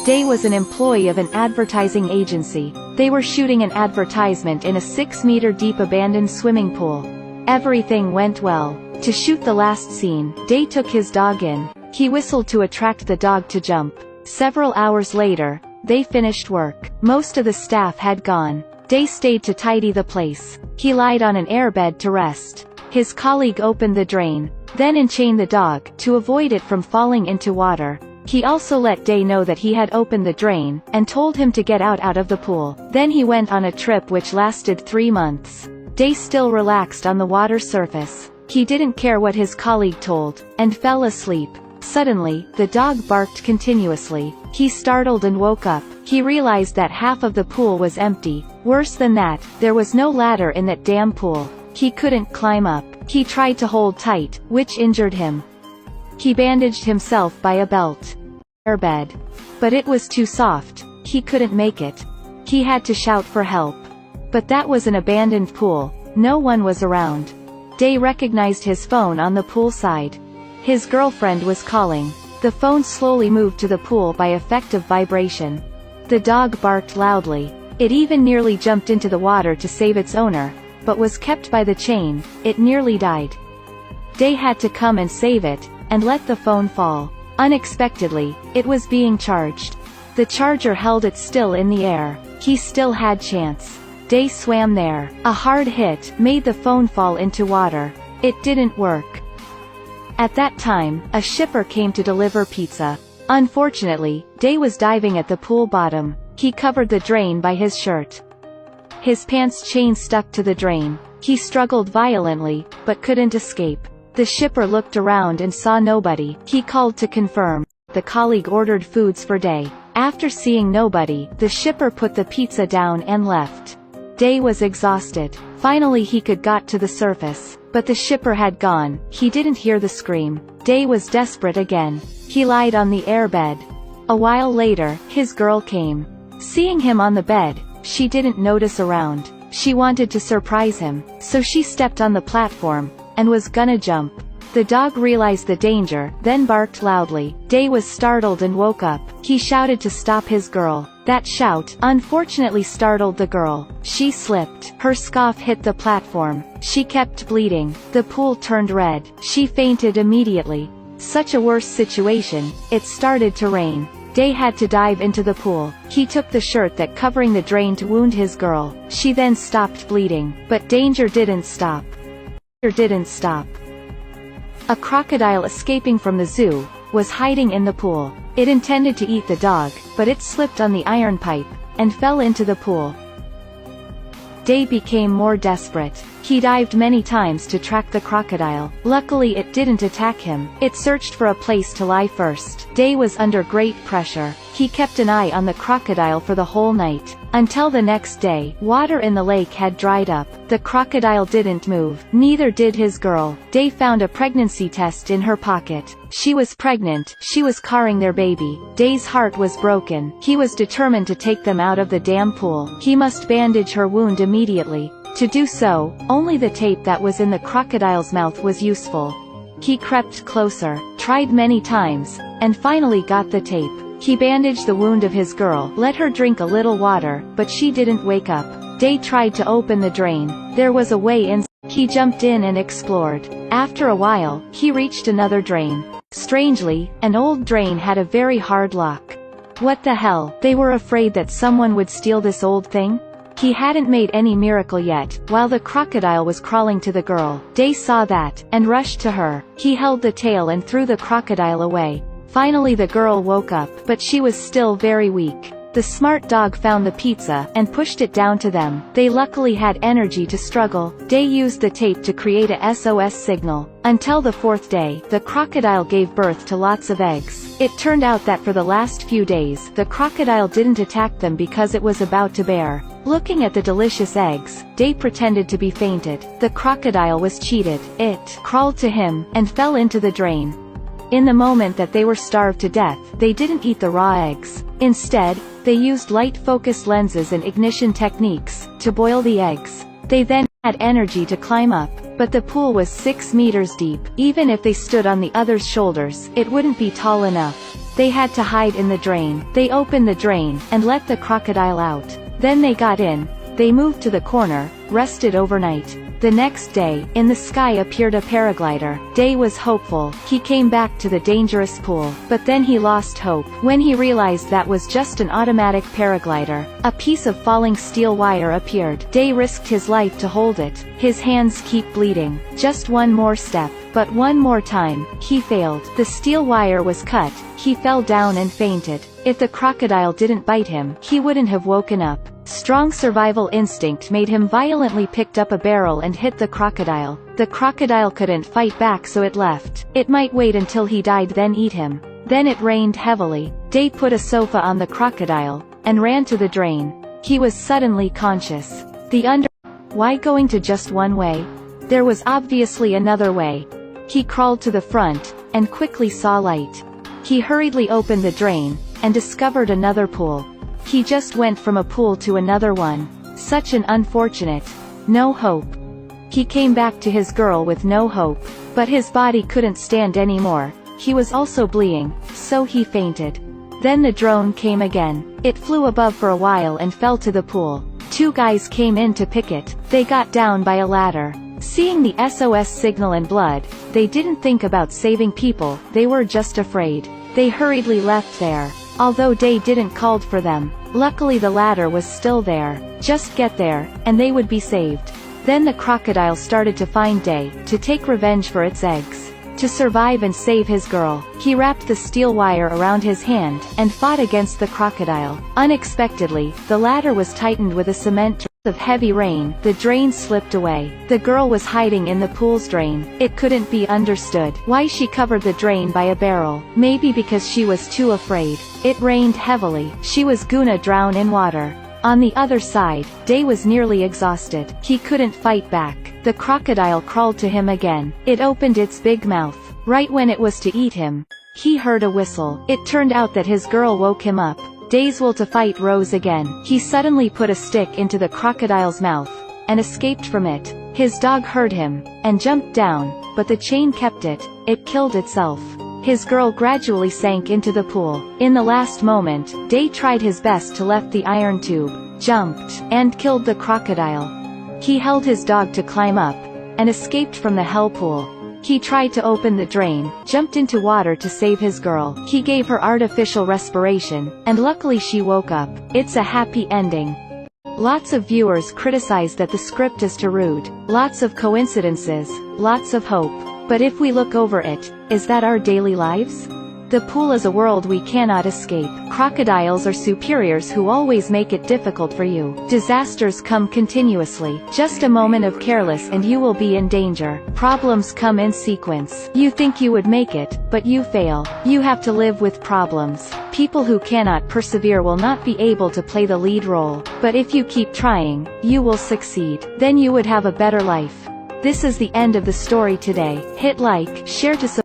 Day was an employee of an advertising agency. They were shooting an advertisement in a 6-meter-deep abandoned swimming pool. Everything went well. To shoot the last scene, Day took his dog in. He whistled to attract the dog to jump. Several hours later, they finished work. Most of the staff had gone. Day stayed to tidy the place. He lied on an airbed to rest. His colleague opened the drain, then enchained the dog, to avoid it from falling into water. He also let Day know that he had opened the drain, and told him to get out of the pool. Then he went on a trip which lasted 3 months. Day still relaxed on the water surface. He didn't care what his colleague told, and fell asleep. Suddenly, the dog barked continuously. He startled and woke up. He realized that half of the pool was empty. Worse than that, there was no ladder in that damn pool. He couldn't climb up. He tried to hold tight, which injured him. He bandaged himself by a belt. Airbed. But it was too soft. He couldn't make it. He had to shout for help. But that was an abandoned pool. No one was around. Day recognized his phone on the pool side. His girlfriend was calling. The phone slowly moved to the pool by effect of vibration. The dog barked loudly. It even nearly jumped into the water to save its owner, but was kept by the chain. It nearly died. Day had to come and save it, and let the phone fall. Unexpectedly, it was being charged. The charger held it still in the air. He still had chance. Day swam there. A hard hit made the phone fall into water. It didn't work. At that time, a shipper came to deliver pizza. Unfortunately, Day was diving at the pool bottom. He covered the drain by his shirt. His pants chain stuck to the drain. He struggled violently, but couldn't escape. The shipper looked around and saw nobody. He called to confirm. The colleague ordered foods for Day. After seeing nobody, the shipper put the pizza down and left. Day was exhausted. Finally he could got to the surface. But the shipper had gone. He didn't hear the scream. Day was desperate again. He lied on the airbed. A while later, his girl came. Seeing him on the bed, she didn't notice around. She wanted to surprise him, so she stepped on the platform, and was gonna jump. The dog realized the danger, then barked loudly. Day was startled and woke up. He shouted to stop his girl. That shout, unfortunately, startled the girl. She slipped. Her scarf hit the platform. She kept bleeding. The pool turned red. She fainted immediately. Such a worse situation. It started to rain. Day had to dive into the pool. He took the shirt that covering the drain to wound his girl. She then stopped bleeding. But danger didn't stop. A crocodile escaping from the zoo was hiding in the pool. It intended to eat the dog, but it slipped on the iron pipe, and fell into the pool. Day became more desperate. He dived many times to track the crocodile. Luckily it didn't attack him. It searched for a place to lie first. Day was under great pressure. He kept an eye on the crocodile for the whole night. Until the next day, water in the lake had dried up. The crocodile didn't move. Neither did his girl. Day found a pregnancy test in her pocket. She was pregnant. She was carrying their baby. Day's heart was broken. He was determined to take them out of the damn pool. He must bandage her wound immediately. To do so, only the tape that was in the crocodile's mouth was useful. He crept closer, tried many times, and finally got the tape. He bandaged the wound of his girl, let her drink a little water, but she didn't wake up. Day tried to open the drain. There was a way in. He jumped in and explored. After a while, he reached another drain. Strangely, an old drain had a very hard lock. What the hell? They were afraid that someone would steal this old thing? He hadn't made any miracle yet. While the crocodile was crawling to the girl, Day saw that, and rushed to her. He held the tail and threw the crocodile away. Finally the girl woke up, but she was still very weak. The smart dog found the pizza, and pushed it down to them. They luckily had energy to struggle. Day used the tape to create a SOS signal. Until the 4th day, the crocodile gave birth to lots of eggs. It turned out that for the last few days, the crocodile didn't attack them because it was about to bear. Looking at the delicious eggs, Day pretended to be fainted. The crocodile was cheated. It crawled to him, and fell into the drain. In the moment that they were starved to death, they didn't eat the raw eggs. Instead, they used light-focused lenses and ignition techniques to boil the eggs. They then had energy to climb up, but the pool was 6 meters deep. Even if they stood on the other's shoulders, it wouldn't be tall enough. They had to hide in the drain. They opened the drain, and let the crocodile out. Then they got in. They moved to the corner, rested overnight. The next day, in the sky appeared a paraglider. Day was hopeful. He came back to the dangerous pool, but then he lost hope. When he realized that was just an automatic paraglider, a piece of falling steel wire appeared. Day risked his life to hold it. His hands keep bleeding. Just one more step. But one more time, he failed. The steel wire was cut. He fell down and fainted. If the crocodile didn't bite him, he wouldn't have woken up. Strong survival instinct made him violently picked up a barrel and hit the crocodile. The crocodile couldn't fight back, so it left. It might wait until he died then eat him. Then it rained heavily. Day put a sofa on the crocodile, and ran to the drain. He was suddenly conscious. Why going to just one way? There was obviously another way. He crawled to the front, and quickly saw light. He hurriedly opened the drain, and discovered another pool. He just went from a pool to another one. Such an unfortunate. No hope. He came back to his girl with no hope. But his body couldn't stand anymore. He was also bleeding, so he fainted. Then the drone came again. It flew above for a while and fell to the pool. 2 guys came in to pick it. They got down by a ladder. Seeing the SOS signal and blood, they didn't think about saving people, they were just afraid. They hurriedly left there. Although Day didn't called for them, luckily the ladder was still there. Just get there, and they would be saved. Then the crocodile started to find Day, to take revenge for its eggs. To survive and save his girl, he wrapped the steel wire around his hand, and fought against the crocodile. Unexpectedly, the ladder was tightened with a cement of heavy rain. The drain slipped away. The girl was hiding in the pool's drain. It couldn't be understood why she covered the drain by a barrel. Maybe because she was too afraid. It rained heavily. She was gonna drown in water. On the other side, Day was nearly exhausted. He couldn't fight back. The crocodile crawled to him again. It opened its big mouth. Right when it was to eat him, he heard a whistle. It turned out that his girl woke him up. Day's will to fight rose again. He suddenly put a stick into the crocodile's mouth, and escaped from it. His dog heard him, and jumped down, but the chain kept it. It killed itself. His girl gradually sank into the pool. In the last moment, Day tried his best to lift the iron tube, jumped, and killed the crocodile. He held his dog to climb up, and escaped from the hell pool. He tried to open the drain, jumped into water to save his girl. He gave her artificial respiration, and luckily she woke up. It's a happy ending. Lots of viewers criticize that the script is too rude. Lots of coincidences, lots of hope. But if we look over it, is that our daily lives? The pool is a world we cannot escape. Crocodiles are superiors who always make it difficult for you. Disasters come continuously. Just a moment of careless and you will be in danger. Problems come in sequence. You think you would make it, but you fail. You have to live with problems. People who cannot persevere will not be able to play the lead role. But if you keep trying, you will succeed. Then you would have a better life. This is the end of the story today. Hit like, share to subscribe.